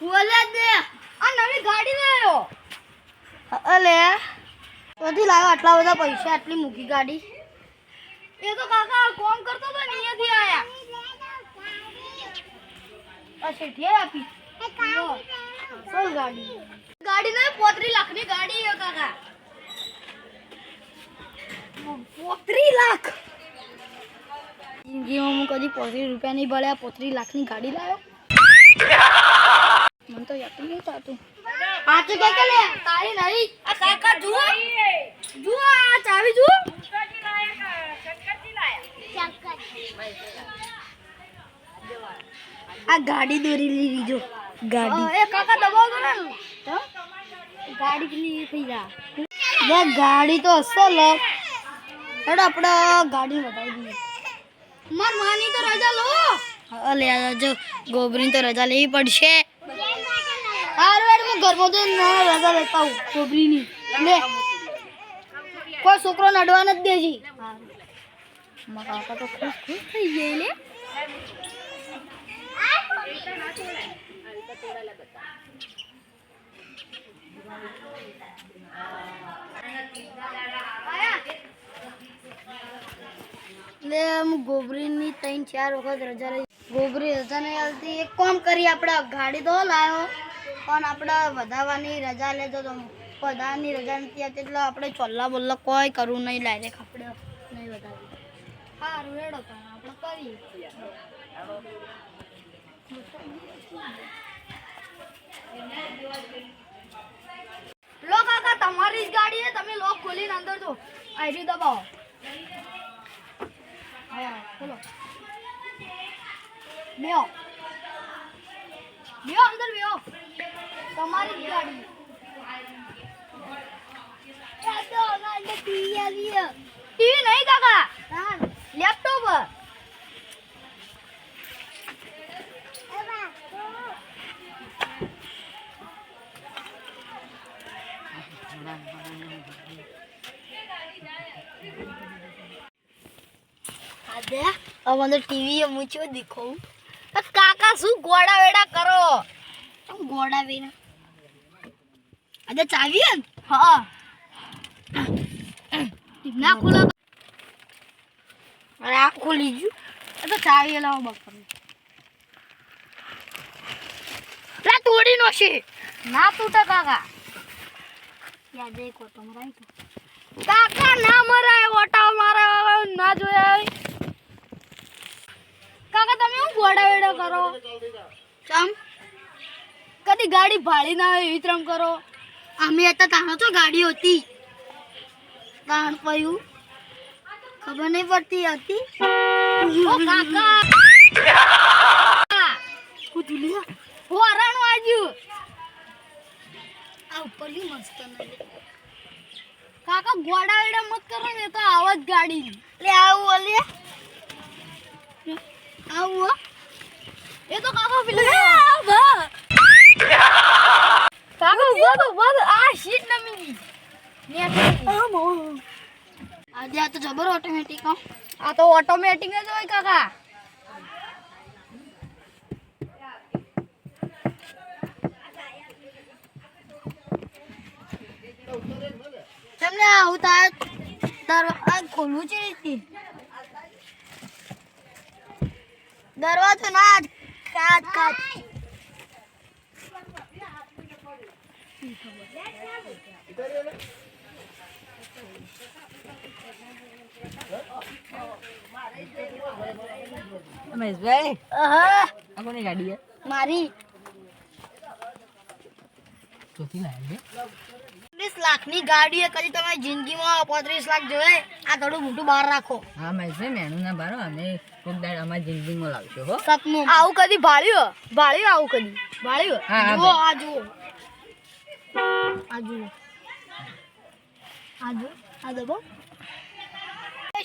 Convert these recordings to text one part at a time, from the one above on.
બોલે દે આ નવી ગાડી લાવ્યો અલે ક્યાંથી લાવ્યો આટલા બધા પૈસા આટલી મૂકી ગાડી એ તો કાકા કોમ કરતો તો નીયેથી આયા આ શેઠિયા આપી સોલ ગાડી ગાડી ને 35 લાખ ની ગાડી છે કાકા 35 લાખ જિંદગીમાં હું કદી 35 રૂપિયા નહીં ભર્યા 35 લાખ ની ગાડી લાવ્યો મને તો યાદ નહીં થતું આ તો કે લે તારી નવી આ કાકા જુઓ જુઓ આ ચાવી જુઓ આ ગાડી દોરી લીધી જો ગાડી એ કાકા દબાવ દો ને ગાડી કેલી થઈ જા લે ગાડી તો અસલ હેડ આપણે ગાડી બતાવી દઈએ માર માની તો રજા લો અલે જો ગોબરી તો રજા લેવી પડશે હારું હેડ હું ઘરમાં તો રજા લેતા હું ગોબરીની લે કોઈ છોકરો નડવા નથી દેજી મારા કાકા તો ખુશ થઈ ગઈ લે લે હું ગોબરીની 3-4 વખત રજા લઈ ગોબરી રજા નહીં આવતી એક કામ કરી આપણે ગાડી તો લાવ્યો પણ આપણે વધારવાની રજા લેજો તો વધારાની રજા નથી આવતી એટલે આપણે ચોલ્લા બોલ્લા કોઈ કરવું નહીં ડાયરેક્ટ આપણે નહીં વધારી સારું રેડો તો આપણે કરીએ લો કાકા તમારી જ ગાડી છે તમે લોક ખોલીને અંદર જો આઈડી દબાવો હા બોલો બેઓ અંદર બેઓ તમારી જ ગાડી ટીવી નહીં કાકા લેપટોપ अब अंदर टीवी है मुझे दिखो काका शू गोड़ा वेड़ा करो तुम गोड़ा वेड़ा अरे चावी है हाँ ना खोला अरे आप खोल लीजिए तो चावी लाओ बकर ला तोड़ी नो से ना टूटा काका या देखो तुम्हारा तो काका ना मराय ओटा मारा ना जोया काका તમે હું ગોડા વેડા કરો ચમ કદી ગાડી ભાળી ના હોય વિતરમ કરો અમે હતા તાનો તો ગાડી હતી તાણ પયું ખબર નહીં પડતી હતી ઓ કાકા કુદુલિયા હોરાણ વાજ્યું આ ઉપર લી મસ્ત નહી કાકા ગોડા વેડા મત કરો ને તો આવાજ ગાડી લે આવું ઓલે આવો એ તો કાકા પેલા કાકા બધું આ શીટ નમી ને આજે આ તો જબર ઓટોમેટિક આ તો ઓટોમેટિક જ હોય કાકા તમને આવું તાર દરવાજા ખોલવું છે રીતથી दरवाजा ना काट काट रमेश भाई कोनी गाड़ी है मारी ચોથી લાવી 30 લાખ ની ગાડી છે કદી તમે જિંદગીમાં 35 લાખ જોયે આ થોડું મોટું બહાર રાખો હા મહેશ ભાઈ મેનુ ના બારો અમે કોક દાડ અમાર જિંદગીમાં લાવશો હો સપનું આવું કદી ભાળ્યું આવું કદી ભાળ્યું જો આ જુઓ આ દબો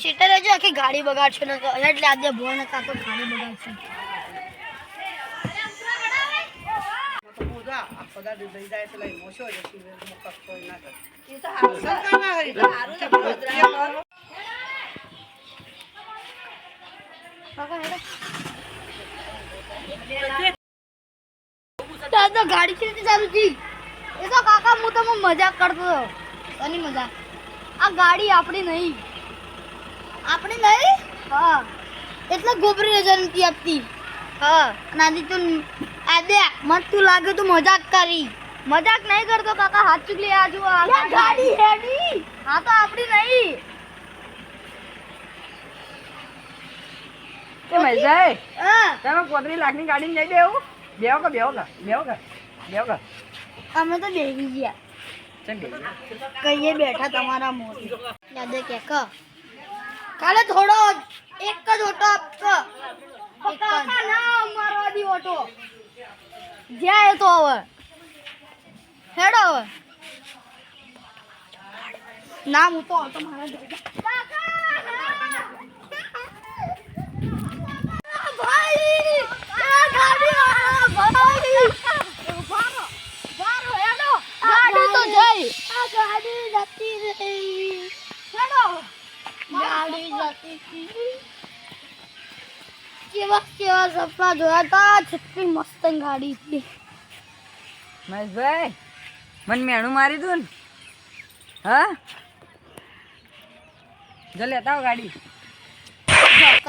શીટર જો આખી ગાડી બગાડશે ને એટલે આજે ભોળ ને કાતો ગાડી બગાડશે પગાર દઈ જાય એટલે મોશો જ છે મોકપ કોઈ ના કરે એ તો હારું કરવા હરી હારું છે કાકા હેડો આ તો ગાડી છે તે ચાલુ જી એ તો કાકા હું તમે મજાક કરતો હતો તની મજાક આ ગાડી આપણી નહીં હા એટલે ગોબરી નજર નથી આપતી હા નાની તું આદે મત તું લાગે તું મજાક કરી મજાક નહીં કરતો કાકા હાથ ચૂકલી આજુ આ ગાડી હેડી હા તો આપણી નહીં કે મહેશભાઈ હા તમે 35 લાખની ગાડી લઈ દેવું બેવો કે અમે તો બેસી ગયા ચમ બે કઈએ બેઠા તમારા મોઢે યાદ કે કાલે થોડો એક જ ઓટો આપતો કાકા ના મારવા દી ઓટો જાય તો હવે હેડો હવે ના હું તો ઓટો મારા ભાઈ આ ગાડી ભાઈ ગાડી તો જઈ આ ગાડી જતી રહી હેડો ગાડી જતી હતી કેવા સપના જોયા હતા છત્રી મસ્ત ગાડી હતી મહેશભાઈ મને મેણું મારી દઉં ને હા જો લેતા આવો ગાડી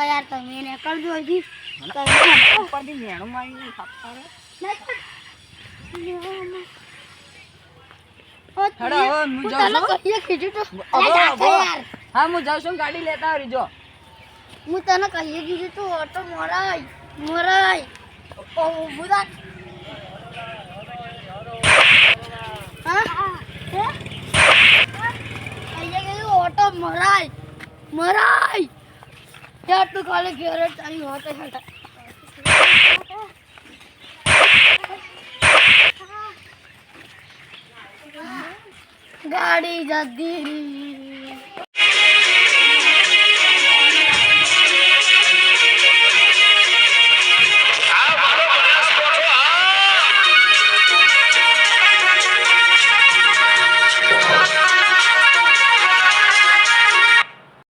યાર તમે એને કરજો હજી ઉપરથી મેણું મારી હેડો હવે હું જાઉં છું હા હું જાઉં છું ગાડી લેતા આવરી જો હું તને કહીએ કીધું તું ઓટો મોરાય ઊભું રાખ કહીએ કીધું ઓટો મરાય યાર તું કાલે ઘેર તારી હોતે હેઠા ગાડી જતી રહી